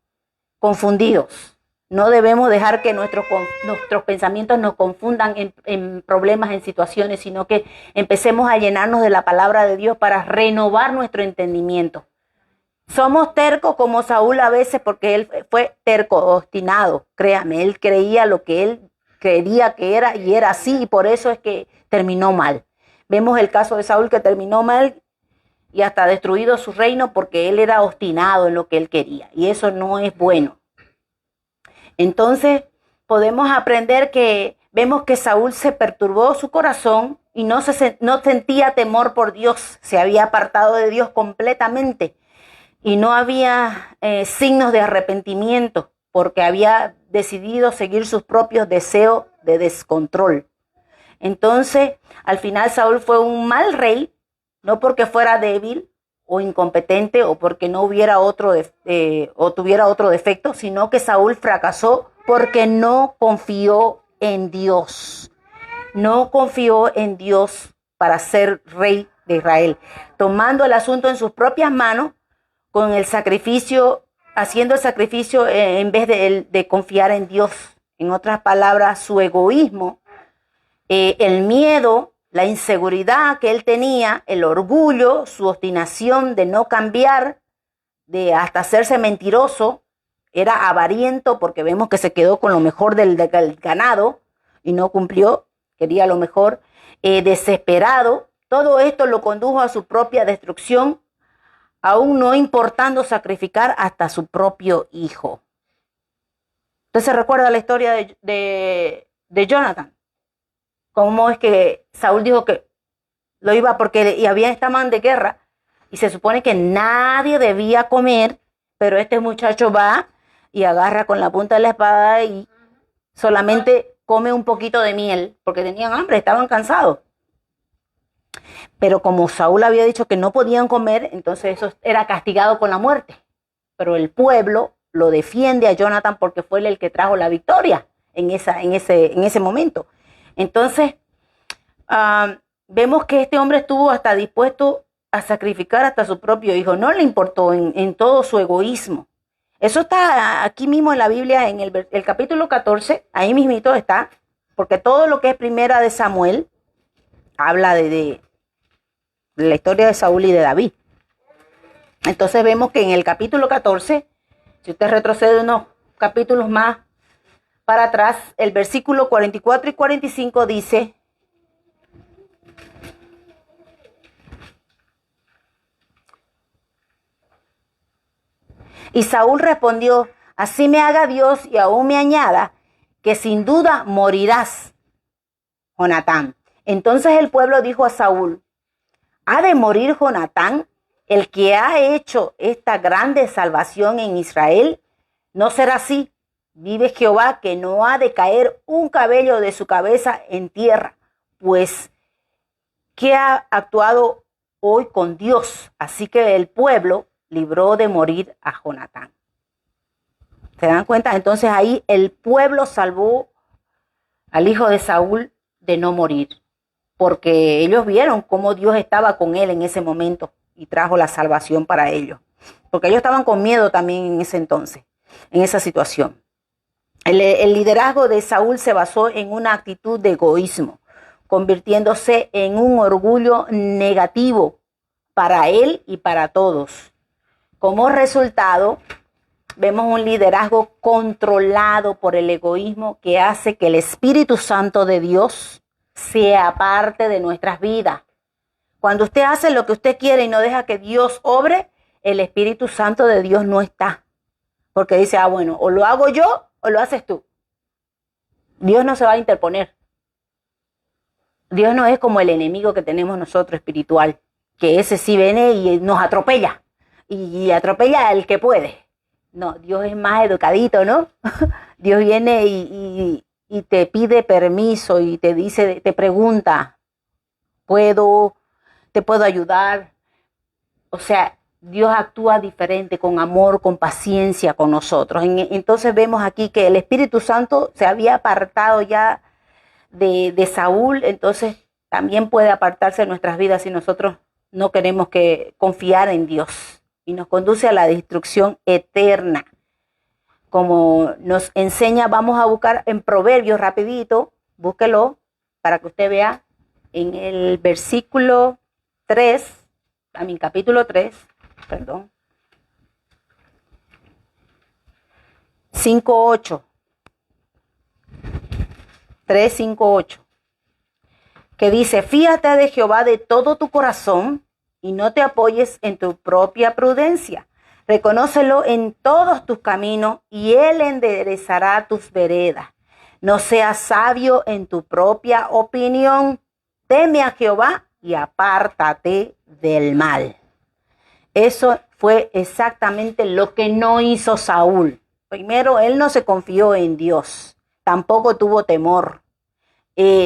S1: confundidos. No debemos dejar que nuestros pensamientos nos confundan en problemas, en situaciones, sino que empecemos a llenarnos de la palabra de Dios para renovar nuestro entendimiento. Somos tercos como Saúl a veces porque él fue terco, obstinado, créame, él creía lo que él creía que era y era así y por eso es que terminó mal. Vemos el caso de Saúl que terminó mal y hasta destruido su reino porque él era obstinado en lo que él quería y eso no es bueno. Entonces podemos aprender que vemos que Saúl se perturbó su corazón y no sentía temor por Dios, se había apartado de Dios completamente y no había signos de arrepentimiento porque había decidido seguir sus propios deseos de descontrol. Entonces, al final Saúl fue un mal rey, no porque fuera débil o incompetente o porque no hubiera o tuviera otro defecto, sino que Saúl fracasó porque no confió en Dios. No confió en Dios para ser rey de Israel, tomando el asunto en sus propias manos con el sacrificio, haciendo el sacrificio en vez de confiar en Dios. En otras palabras, su egoísmo, el miedo, la inseguridad que él tenía, el orgullo, su obstinación de no cambiar, de hasta hacerse mentiroso, era avariento porque vemos que se quedó con lo mejor del ganado y no cumplió, quería lo mejor, desesperado. Todo esto lo condujo a su propia destrucción, aún no importando sacrificar hasta su propio hijo. Entonces recuerda la historia de Jonathan. Cómo es que Saúl dijo que lo iba porque estaban de guerra y se supone que nadie debía comer, pero este muchacho va y agarra con la punta de la espada y solamente come un poquito de miel porque tenían hambre, estaban cansados. Pero como Saúl había dicho que no podían comer, entonces eso era castigado con la muerte. Pero el pueblo lo defiende a Jonathan porque fue él el que trajo la victoria en ese momento. Entonces, vemos que este hombre estuvo hasta dispuesto a sacrificar hasta su propio hijo. No le importó en todo su egoísmo. Eso está aquí mismo en la Biblia, en el capítulo 14, ahí mismito está, porque todo lo que es primera de Samuel habla de la historia de Saúl y de David. Entonces vemos que en el capítulo 14, si usted retrocede unos capítulos más para atrás, el versículo 44 y 45 dice: y Saúl respondió: así me haga Dios y aún me añada, que sin duda morirás, Jonatán. Entonces el pueblo dijo a Saúl: ¿ha de morir Jonatán, el que ha hecho esta grande salvación en Israel? No será así. Vive Jehová, que no ha de caer un cabello de su cabeza en tierra, pues que ha actuado hoy con Dios. Así que el pueblo libró de morir a Jonatán. ¿Se dan cuenta? Entonces ahí el pueblo salvó al hijo de Saúl de no morir, porque ellos vieron cómo Dios estaba con él en ese momento y trajo la salvación para ellos, porque ellos estaban con miedo también en ese entonces, en esa situación. El liderazgo de Saúl se basó en una actitud de egoísmo, convirtiéndose en un orgullo negativo para él y para todos. Como resultado, vemos un liderazgo controlado por el egoísmo que hace que el Espíritu Santo de Dios sea parte de nuestras vidas. Cuando usted hace lo que usted quiere y no deja que Dios obre, el Espíritu Santo de Dios no está. Porque dice, bueno, o lo hago yo o lo haces tú. Dios no se va a interponer. Dios no es como el enemigo que tenemos nosotros espiritual, que ese sí viene y nos atropella. Y atropella al que puede. No, Dios es más educadito, ¿no? Dios viene y te pide permiso y te dice, te pregunta, ¿te puedo ayudar? O sea, Dios actúa diferente, con amor, con paciencia con nosotros. Entonces vemos aquí que el Espíritu Santo se había apartado ya de Saúl, entonces también puede apartarse de nuestras vidas si nosotros no queremos confiar en Dios, y nos conduce a la destrucción eterna. Como nos enseña, vamos a buscar en Proverbios rapidito, búsquelo para que usted vea en el versículo 3, capítulo 3, 5:8. 3:5-8, que dice: fíate de Jehová de todo tu corazón y no te apoyes en tu propia prudencia. Reconócelo en todos tus caminos y él enderezará tus veredas. No seas sabio en tu propia opinión. Teme a Jehová y apártate del mal. Eso fue exactamente lo que no hizo Saúl. Primero, él no se confió en Dios. Tampoco tuvo temor,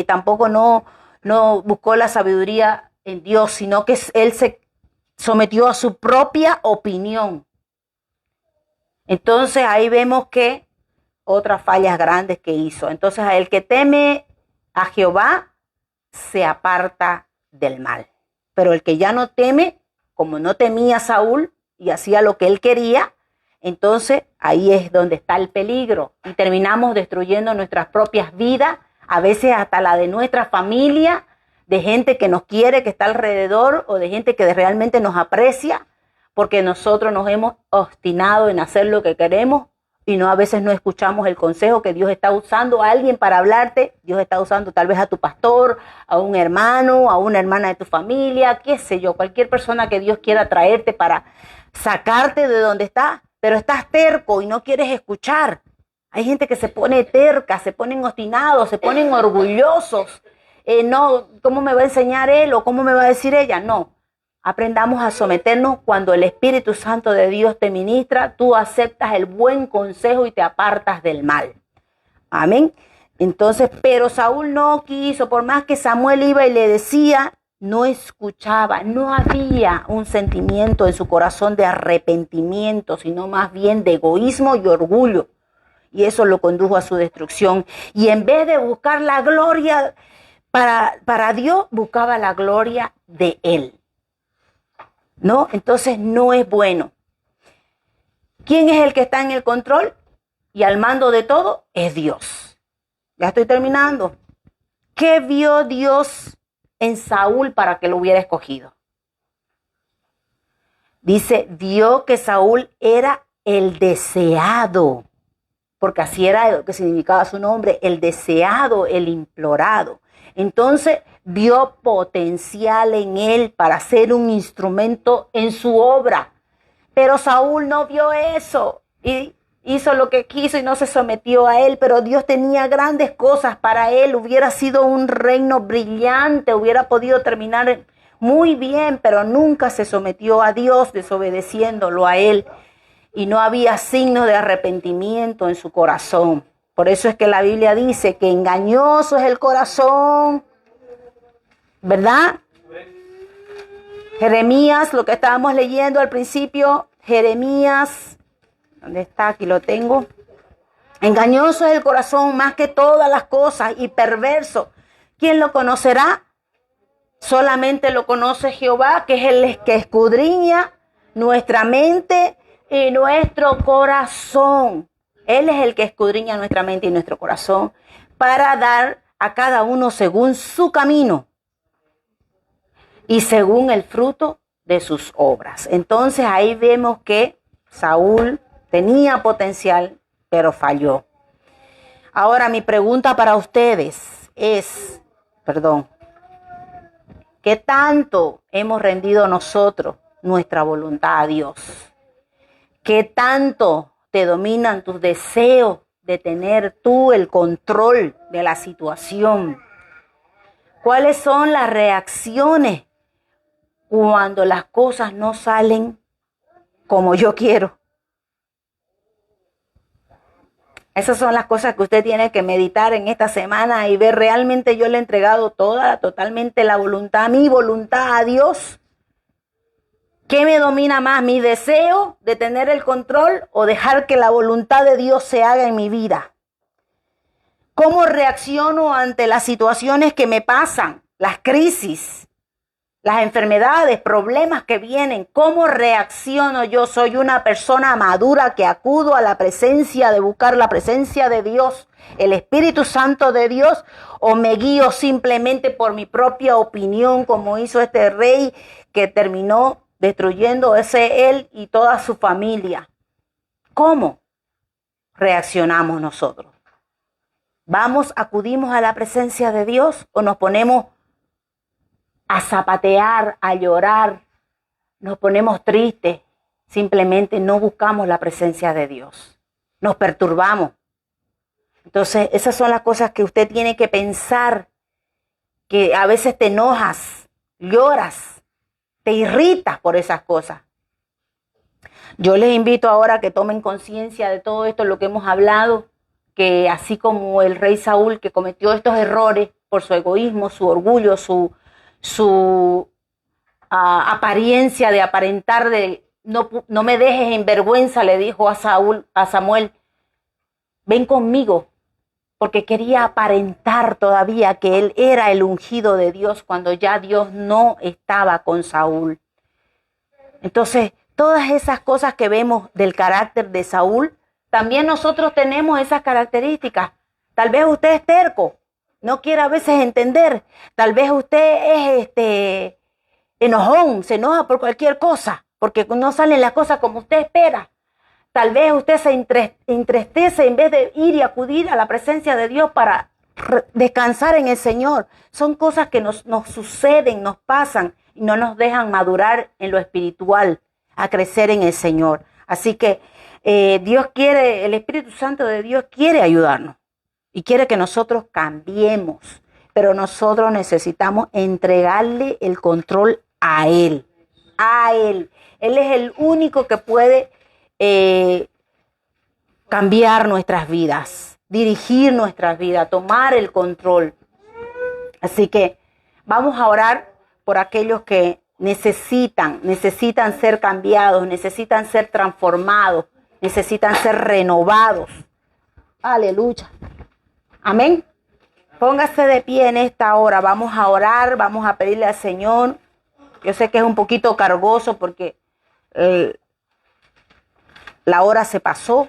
S1: tampoco no buscó la sabiduría en Dios, sino que él se sometió a su propia opinión. Entonces ahí vemos que otras fallas grandes que hizo. Entonces el que teme a Jehová se aparta del mal. Pero el que ya no teme, como no temía Saúl y hacía lo que él quería, entonces ahí es donde está el peligro y terminamos destruyendo nuestras propias vidas, a veces hasta la de nuestra familia, de gente que nos quiere, que está alrededor, o de gente que realmente nos aprecia, porque nosotros nos hemos obstinado en hacer lo que queremos y a veces no escuchamos el consejo que Dios está usando a alguien para hablarte. Dios está usando tal vez a tu pastor, a un hermano, a una hermana de tu familia, qué sé yo, cualquier persona que Dios quiera traerte para sacarte de donde estás. Pero estás terco y no quieres escuchar. Hay gente que se pone terca, se ponen obstinados, se ponen orgullosos. No, ¿cómo me va a enseñar él o cómo me va a decir ella? No, aprendamos a someternos. Cuando el Espíritu Santo de Dios te ministra, tú aceptas el buen consejo y te apartas del mal. Amén. Entonces, pero Saúl no quiso, por más que Samuel iba y le decía, no escuchaba, no había un sentimiento en su corazón de arrepentimiento, sino más bien de egoísmo y orgullo. Y eso lo condujo a su destrucción. Y en vez de buscar la gloria para Dios, buscaba la gloria de él. ¿No? Entonces no es bueno. ¿Quién es el que está en el control y al mando de todo? Es Dios. Ya estoy terminando. ¿Qué vio Dios en Saúl para que lo hubiera escogido? Dice, vio que Saúl era el deseado. porque así era lo que significaba su nombre, el deseado, el implorado. Entonces vio potencial en él para ser un instrumento en su obra. Pero Saúl no vio eso y hizo lo que quiso y no se sometió a él, pero Dios tenía grandes cosas para él. Hubiera sido un reino brillante, hubiera podido terminar muy bien, pero nunca se sometió a Dios, desobedeciéndolo a él. Y no había signos de arrepentimiento en su corazón. Por eso es que la Biblia dice que engañoso es el corazón, ¿verdad? Jeremías, lo que estábamos leyendo al principio, Jeremías, ¿dónde está? Aquí lo tengo. Engañoso es el corazón más que todas las cosas y perverso. ¿Quién lo conocerá? Solamente lo conoce Jehová, que es el que escudriña nuestra mente y nuestro corazón. Él es el que escudriña nuestra mente y nuestro corazón para dar a cada uno según su camino y según el fruto de sus obras. Entonces ahí vemos que Saúl tenía potencial, pero falló. Ahora mi pregunta para ustedes es, ¿qué tanto hemos rendido nosotros nuestra voluntad a Dios? ¿Qué tanto te dominan tus deseos de tener tú el control de la situación? ¿Cuáles son las reacciones cuando las cosas no salen como yo quiero? Esas son las cosas que usted tiene que meditar en esta semana y ver realmente yo le he entregado totalmente la voluntad, mi voluntad a Dios. ¿Qué me domina más? ¿Mi deseo de tener el control o dejar que la voluntad de Dios se haga en mi vida? ¿Cómo reacciono ante las situaciones que me pasan? Las crisis, las enfermedades, problemas que vienen. ¿Cómo reacciono yo? ¿Soy una persona madura que acudo a la presencia, de buscar la presencia de Dios, el Espíritu Santo de Dios? ¿O me guío simplemente por mi propia opinión, como hizo este rey que terminó destruyendo él y toda su familia? ¿Cómo reaccionamos nosotros? ¿Acudimos a la presencia de Dios o nos ponemos a zapatear, a llorar, nos ponemos tristes, simplemente no buscamos la presencia de Dios, nos perturbamos? Entonces, esas son las cosas que usted tiene que pensar, que a veces te enojas, lloras, te irritas por esas cosas. Yo les invito ahora a que tomen conciencia de todo esto, lo que hemos hablado, que así como el rey Saúl, que cometió estos errores por su egoísmo, su orgullo, su apariencia de aparentar, de no me dejes en vergüenza, le dijo a Samuel, ven conmigo, porque quería aparentar todavía que él era el ungido de Dios cuando ya Dios no estaba con Saúl. Entonces, todas esas cosas que vemos del carácter de Saúl, también nosotros tenemos esas características. Tal vez usted es terco, no quiere a veces entender. Tal vez usted es enojón, se enoja por cualquier cosa, porque no salen las cosas como usted espera. Tal vez usted se entristece en vez de ir y acudir a la presencia de Dios para descansar en el Señor. Son cosas que nos suceden, nos pasan y no nos dejan madurar en lo espiritual, a crecer en el Señor. Así que Dios quiere, el Espíritu Santo de Dios quiere ayudarnos y quiere que nosotros cambiemos, pero nosotros necesitamos entregarle el control a Él. A Él. Él es el único que puede cambiar nuestras vidas, dirigir nuestras vidas, tomar el control. Así que vamos a orar por aquellos que necesitan ser cambiados, necesitan ser transformados, necesitan ser renovados. Aleluya. Amén. Póngase de pie en esta hora. Vamos a orar, vamos a pedirle al Señor. Yo sé que es un poquito cargoso porque la hora se pasó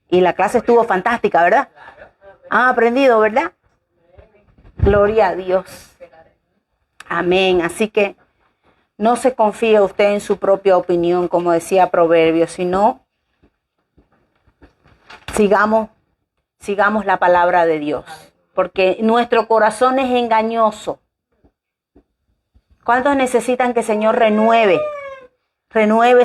S1: y la clase estuvo fantástica, ¿verdad? Han aprendido, ¿verdad? Gloria a Dios. Amén. Así que no se confíe usted en su propia opinión, como decía Proverbios, sino sigamos la palabra de Dios, porque nuestro corazón es engañoso. ¿Cuántos necesitan que el Señor renueve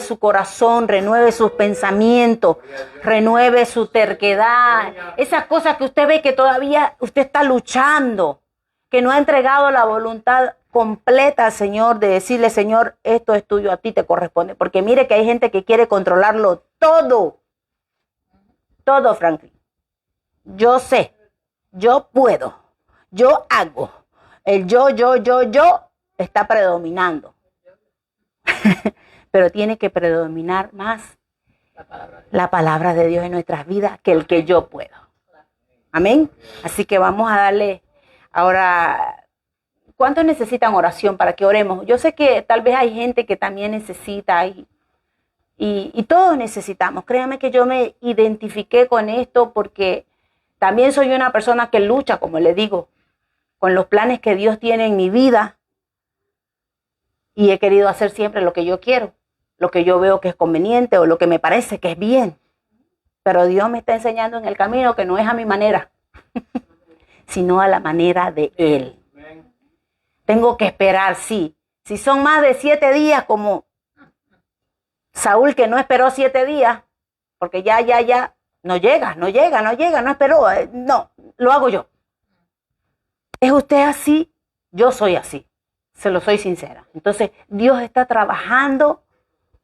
S1: su corazón, renueve sus pensamientos, renueve su terquedad? Esas cosas que usted ve que todavía usted está luchando, que no ha entregado la voluntad completa al Señor, de decirle, Señor, esto es tuyo, a ti te corresponde. Porque mire que hay gente que quiere controlarlo todo, Franklin. Yo sé, yo puedo, yo hago. El yo está predominando. Pero tiene que predominar más la palabra de Dios en nuestras vidas que el que yo puedo. Amén. Así que vamos a darle ahora. ¿Cuántos necesitan oración para que oremos? Yo sé que tal vez hay gente que también necesita y todos necesitamos. Créanme que yo me identifiqué con esto porque también soy una persona que lucha, como le digo, con los planes que Dios tiene en mi vida. Y he querido hacer siempre lo que yo quiero, lo que yo veo que es conveniente o lo que me parece que es bien. Pero Dios me está enseñando en el camino que no es a mi manera, sino a la manera de Él. Tengo que esperar, sí. Si son más de 7 días, como Saúl que no esperó 7 días, porque ya, no esperó. No, lo hago yo. ¿Es usted así? Yo soy así. Se lo soy sincera. Entonces, Dios está trabajando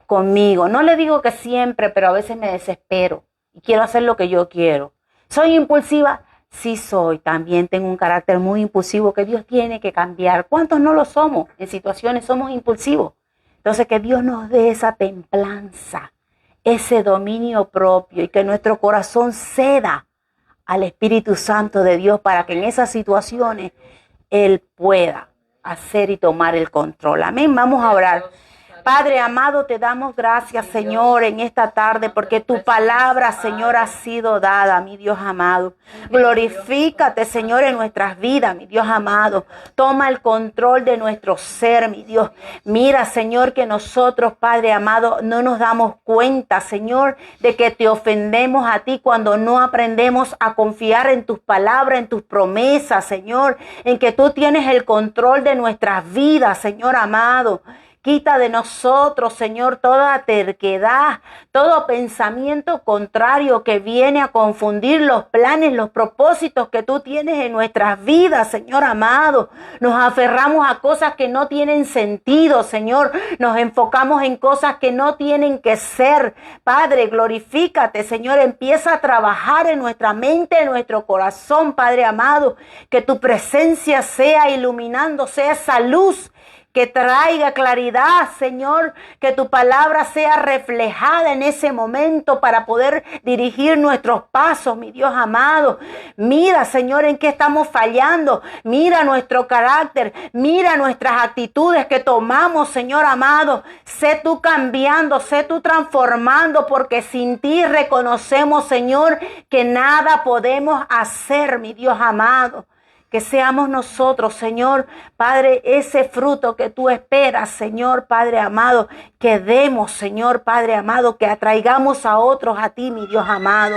S1: conmigo. No le digo que siempre, pero a veces me desespero y quiero hacer lo que yo quiero. ¿Soy impulsiva? Sí soy. También tengo un carácter muy impulsivo que Dios tiene que cambiar. ¿Cuántos no lo somos? En situaciones somos impulsivos. Entonces, que Dios nos dé esa templanza, ese dominio propio y que nuestro corazón ceda al Espíritu Santo de Dios para que en esas situaciones Él pueda hacer y tomar el control. Amén. Vamos a orar. Padre amado, te damos gracias, Señor, en esta tarde, porque tu palabra, Señor, ha sido dada, mi Dios amado. Glorifícate, Señor, en nuestras vidas, mi Dios amado. Toma el control de nuestro ser, mi Dios. Mira, Señor, que nosotros, Padre amado, no nos damos cuenta, Señor, de que te ofendemos a ti cuando no aprendemos a confiar en tus palabras, en tus promesas, Señor, en que tú tienes el control de nuestras vidas, Señor amado. Quita de nosotros, Señor, toda terquedad, todo pensamiento contrario que viene a confundir los planes, los propósitos que tú tienes en nuestras vidas, Señor amado. Nos aferramos a cosas que no tienen sentido, Señor. Nos enfocamos en cosas que no tienen que ser. Padre, glorifícate, Señor. Empieza a trabajar en nuestra mente, en nuestro corazón, Padre amado. Que tu presencia sea iluminando, sea esa luz que traiga claridad, Señor, que tu palabra sea reflejada en ese momento para poder dirigir nuestros pasos, mi Dios amado. Mira, Señor, en qué estamos fallando. Mira nuestro carácter, mira nuestras actitudes que tomamos, Señor amado. Sé tú cambiando, sé tú transformando, porque sin ti reconocemos, Señor, que nada podemos hacer, mi Dios amado. Que seamos nosotros, Señor, Padre, ese fruto que tú esperas, Señor, Padre amado, que demos, Señor, Padre amado, que atraigamos a otros a ti, mi Dios amado,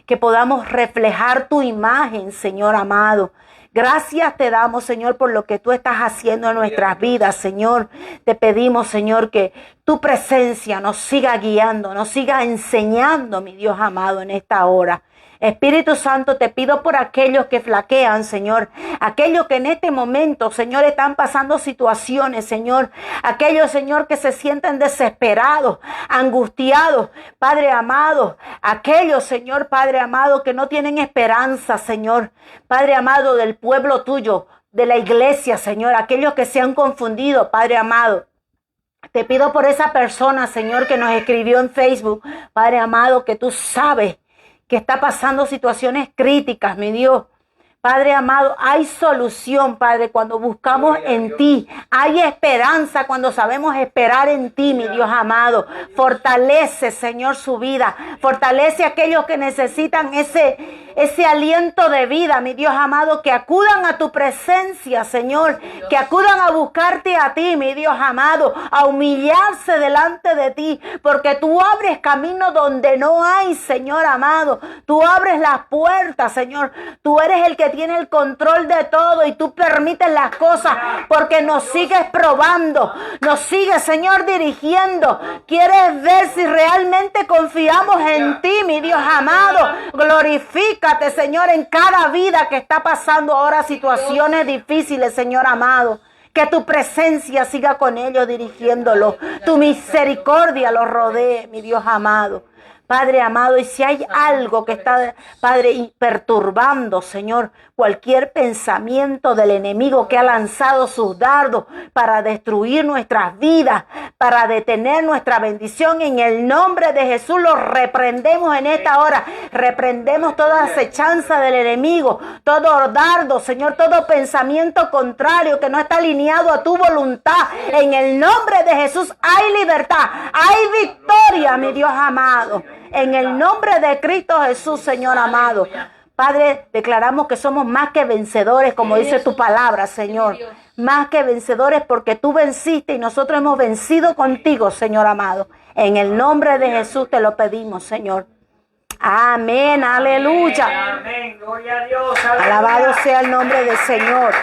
S1: que podamos reflejar tu imagen, Señor amado. Gracias te damos, Señor, por lo que tú estás haciendo en nuestras vidas, Señor. Te pedimos, Señor, que tu presencia nos siga guiando, nos siga enseñando, mi Dios amado, en esta hora. Espíritu Santo, te pido por aquellos que flaquean, Señor, aquellos que en este momento, Señor, están pasando situaciones, Señor, aquellos, Señor, que se sienten desesperados, angustiados, Padre amado, aquellos, Señor, Padre amado, que no tienen esperanza, Señor, Padre amado, del pueblo tuyo, de la iglesia, Señor, aquellos que se han confundido, Padre amado. Te pido por esa persona, Señor, que nos escribió en Facebook, Padre amado, que tú sabes que está pasando situaciones críticas, mi Dios. Padre amado, hay solución, Padre, cuando buscamos en ti. Hay esperanza cuando sabemos esperar en ti, mi Dios amado. Fortalece, Señor, su vida. Fortalece a aquellos que necesitan ese aliento de vida, mi Dios amado, que acudan a tu presencia, Señor, que acudan a buscarte a ti, mi Dios amado, a humillarse delante de ti, porque tú abres camino donde no hay, Señor amado. Tú abres las puertas, Señor. Tú eres el que tiene el control de todo y tú permites las cosas porque nos sigues probando, nos sigues, Señor, dirigiendo. Quieres ver si realmente confiamos en ti, mi Dios amado. Glorifícate, Señor, en cada vida que está pasando ahora situaciones difíciles, Señor amado. Que tu presencia siga con ellos dirigiéndolos. Tu misericordia los rodee, mi Dios amado. Padre amado, y si hay algo que está, Padre, perturbando, Señor, cualquier pensamiento del enemigo que ha lanzado sus dardos para destruir nuestras vidas, para detener nuestra bendición, en el nombre de Jesús lo reprendemos en esta hora. Reprendemos toda acechanza del enemigo, todo dardo, Señor, todo pensamiento contrario que no está alineado a tu voluntad. En el nombre de Jesús hay libertad, hay victoria, mi Dios amado. En el nombre de Cristo Jesús, Señor amado. Padre, declaramos que somos más que vencedores, como dice tu palabra, Señor. Más que vencedores porque tú venciste y nosotros hemos vencido contigo, Señor amado. En el nombre de Jesús te lo pedimos, Señor. Amén, aleluya.
S2: Amén, gloria a Dios.
S1: Alabado sea el nombre del Señor.